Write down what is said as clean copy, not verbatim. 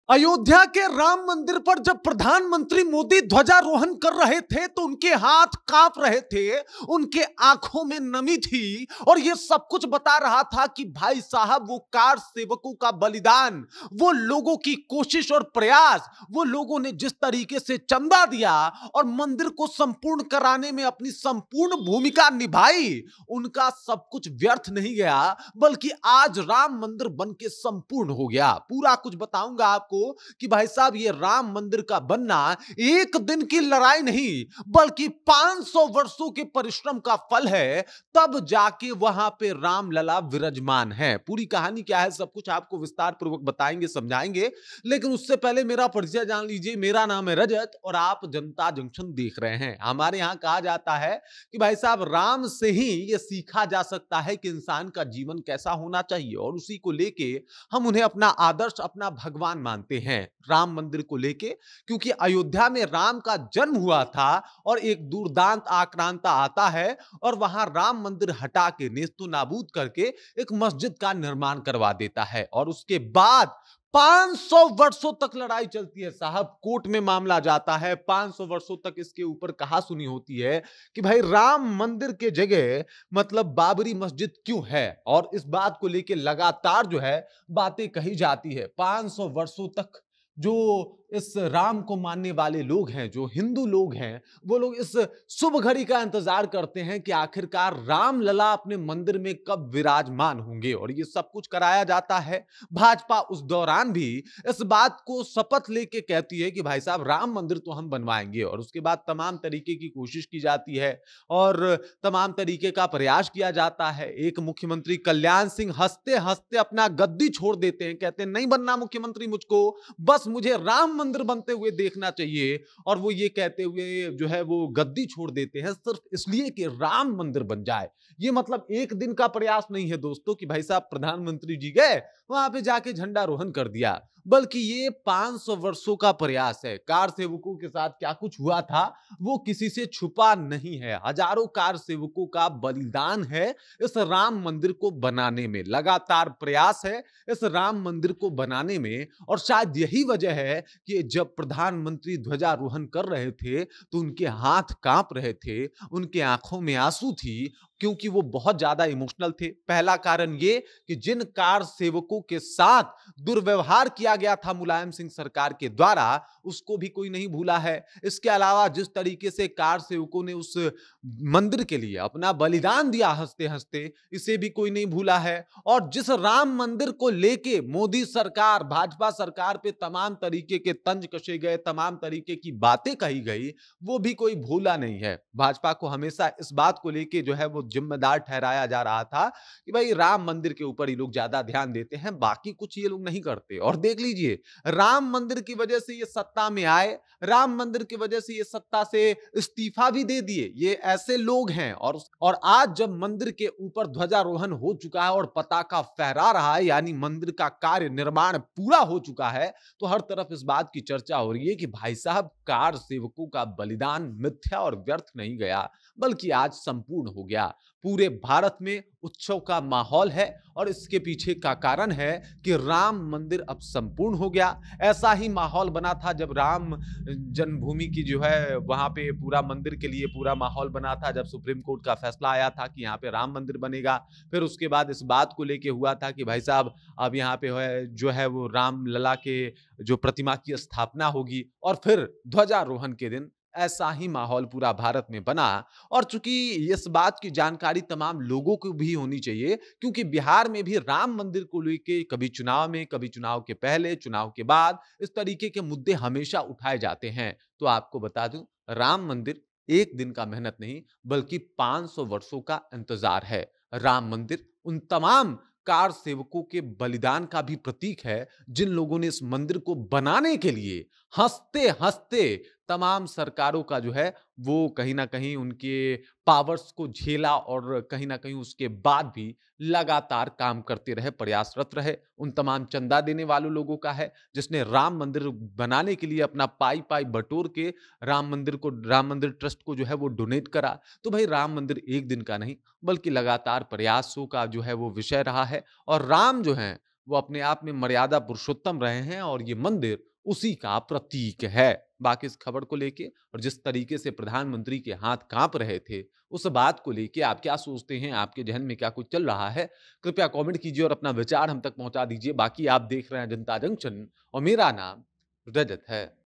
अयोध्या के राम मंदिर पर जब प्रधानमंत्री मोदी ध्वजारोहण कर रहे थे तो उनके हाथ कांप रहे थे, उनके आंखों में नमी थी और यह सब कुछ बता रहा था कि भाई साहब वो कार सेवकों का बलिदान, वो लोगों की कोशिश और प्रयास, वो लोगों ने जिस तरीके से चंदा दिया और मंदिर को संपूर्ण कराने में अपनी संपूर्ण भूमिका निभाई, उनका सब कुछ व्यर्थ नहीं गया, बल्कि आज राम मंदिर बन के संपूर्ण हो गया। पूरा कुछ बताऊंगा आपको कि भाई साहब ये राम मंदिर का बनना एक दिन की लड़ाई नहीं बल्कि 500 वर्षों के परिश्रम का फल है, तब जाके वहां पे राम लला विराजमान है। पूरी कहानी क्या है सब कुछ आपको विस्तार पूर्वक बताएंगे, समझाएंगे, लेकिन उससे पहले मेरा परिचय जान लीजिए। मेरा नाम है रजत और आप जनता जंक्शन देख रहे हैं। हमारे यहां कहा जाता है कि भाई साहब राम से ही यह सीखा जा सकता है कि इंसान का जीवन कैसा होना चाहिए और उसी को लेके हम उन्हें अपना आदर्श, अपना भगवान मानते हैं। राम मंदिर को लेके, क्योंकि अयोध्या में राम का जन्म हुआ था और एक दुर्दांत आक्रांता आता है और वहां राम मंदिर हटा के नेस्तु नाबूद करके एक मस्जिद का निर्माण करवा देता है और उसके बाद 500 वर्षों तक लड़ाई चलती है साहब। कोर्ट में मामला जाता है, 500 वर्षों तक इसके ऊपर कहा सुनी होती है कि भाई राम मंदिर के जगह मतलब बाबरी मस्जिद क्यों है, और इस बात को लेकर लगातार जो है बातें कही जाती है। 500 वर्षों तक जो इस राम को मानने वाले लोग हैं, जो हिंदू लोग हैं, वो लोग इस शुभ घड़ी का इंतजार करते हैं कि आखिरकार राम लला अपने मंदिर में कब विराजमान होंगे, और ये सब कुछ कराया जाता है। भाजपा उस दौरान भी इस बात को शपथ लेके कहती है कि भाई साहब राम मंदिर तो हम बनवाएंगे, और उसके बाद तमाम तरीके की कोशिश की जाती है और तमाम तरीके का प्रयास किया जाता है। एक मुख्यमंत्री कल्याण सिंह हंसते हंसते अपना गद्दी छोड़ देते हैं, कहते हैं नहीं बनना मुख्यमंत्री मुझको, बस मुझे राम मंदिर बनते हुए देखना चाहिए, और वो ये कहते हुए जो है वो गद्दी छोड़ देते हैं सिर्फ इसलिए कि राम मंदिर बन जाए। ये मतलब एक दिन का प्रयास नहीं है दोस्तों कि भाई साहब प्रधानमंत्री जी गए वहां पे जाके झंडारोहण कर दिया, बल्कि ये 500 वर्षों का प्रयास है। कार सेवकों के साथ क्या कुछ हुआ था वो किसी से छुपा नहीं है। हजारों कार सेवकों का बलिदान है इस राम मंदिर को बनाने में, लगातार प्रयास है इस राम मंदिर को बनाने में, और शायद यही वजह है कि जब प्रधानमंत्री ध्वजारोहण कर रहे थे तो उनके हाथ कांप रहे थे, उनके आंखों में आंसू थी, क्योंकि वो बहुत ज्यादा इमोशनल थे। पहला कारण ये कि जिन कार सेवकों के साथ दुर्व्यवहार किया गया था मुलायम सिंह सरकार के द्वारा, उसको भी कोई नहीं भूला है। इसके अलावा जिस तरीके से कार सेवकों ने उस मंदिर के लिए अपना बलिदान दिया हंसते हंसते, इसे भी कोई नहीं भूला है। और जिस राम मंदिर को लेके मोदी सरकार, भाजपा सरकार पे तमाम तरीके के तंज कसे गए, तमाम तरीके की बातें कही गई, वो भी कोई भूला नहीं है। भाजपा को हमेशा इस बात को लेके जो है वो जिम्मेदार ठहराया जा रहा था कि भाई राम मंदिर के ऊपर ही लोग ज्यादा ध्यान देते हैं, बाकी कुछ ये लोग नहीं करते। और देख लीजिए राम मंदिर की वजह से ये सत्ता में आए, राम मंदिर की वजह से ये सत्ता से इस्तीफा भी दे दिए, ये ऐसे लोग हैं। और आज जब मंदिर के ऊपर ध्वजारोहण हो चुका है और पताका फहरा रहा है, यानी मंदिर का कार्य निर्माण पूरा हो चुका है, तो हर तरफ इस बात की चर्चा हो रही है कि भाई साहब कार सेवकों का बलिदान मिथ्या और व्यर्थ नहीं गया, बल्कि आज संपूर्ण हो गया। पूरे भारत में उत्सव का माहौल है और इसके पीछे का कारण है कि राम मंदिर अब संपूर्ण हो गया। ऐसा ही माहौल बना था जब राम जन्मभूमि की जो है वहां पे पूरा मंदिर के लिए पूरा माहौल बना था, जब सुप्रीम कोर्ट का फैसला आया था कि यहाँ पे राम मंदिर बनेगा। फिर उसके बाद इस बात को लेके हुआ था कि भाई साहब अब यहाँ पे जो है वो राम लला के जो प्रतिमा की स्थापना होगी, और फिर ध्वजारोहण के दिन ऐसा ही माहौल पूरा भारत में बना। और चूंकि इस बात की जानकारी तमाम लोगों को भी होनी चाहिए, क्योंकि बिहार में भी राम मंदिर को लेकर कभी चुनाव में, कभी चुनाव के पहले, चुनाव के बाद इस तरीके के मुद्दे हमेशा उठाए जाते हैं। तो आपको बता दूं, राम मंदिर एक दिन का मेहनत नहीं बल्कि 500 वर्षों का इंतजार है। राम मंदिर उन तमाम कार सेवकों के बलिदान का भी प्रतीक है जिन लोगों ने इस मंदिर को बनाने के लिए हंसते हंसते तमाम सरकारों का जो है वो कहीं ना कहीं उनके पावर्स को झेला, और कहीं ना कहीं उसके बाद भी लगातार काम करते रहे, प्रयासरत रहे। उन तमाम चंदा देने वालों लोगों का है जिसने राम मंदिर बनाने के लिए अपना पाई पाई बटोर के राम मंदिर ट्रस्ट को जो है वो डोनेट करा। तो भाई राम मंदिर एक दिन का नहीं बल्कि लगातार प्रयासों का जो है वो विषय रहा है, और राम जो है वो अपने आप में मर्यादा पुरुषोत्तम रहे हैं और ये मंदिर उसी का प्रतीक है। बाकी इस खबर को लेके और जिस तरीके से प्रधानमंत्री के हाथ कांप रहे थे, उस बात को लेके आप क्या सोचते हैं? आपके ज़हन में क्या कुछ चल रहा है? कृपया कमेंट कीजिए और अपना विचार हम तक पहुंचा दीजिए। बाकी आप देख रहे हैं जनता जंक्शन और मेरा नाम रजत है।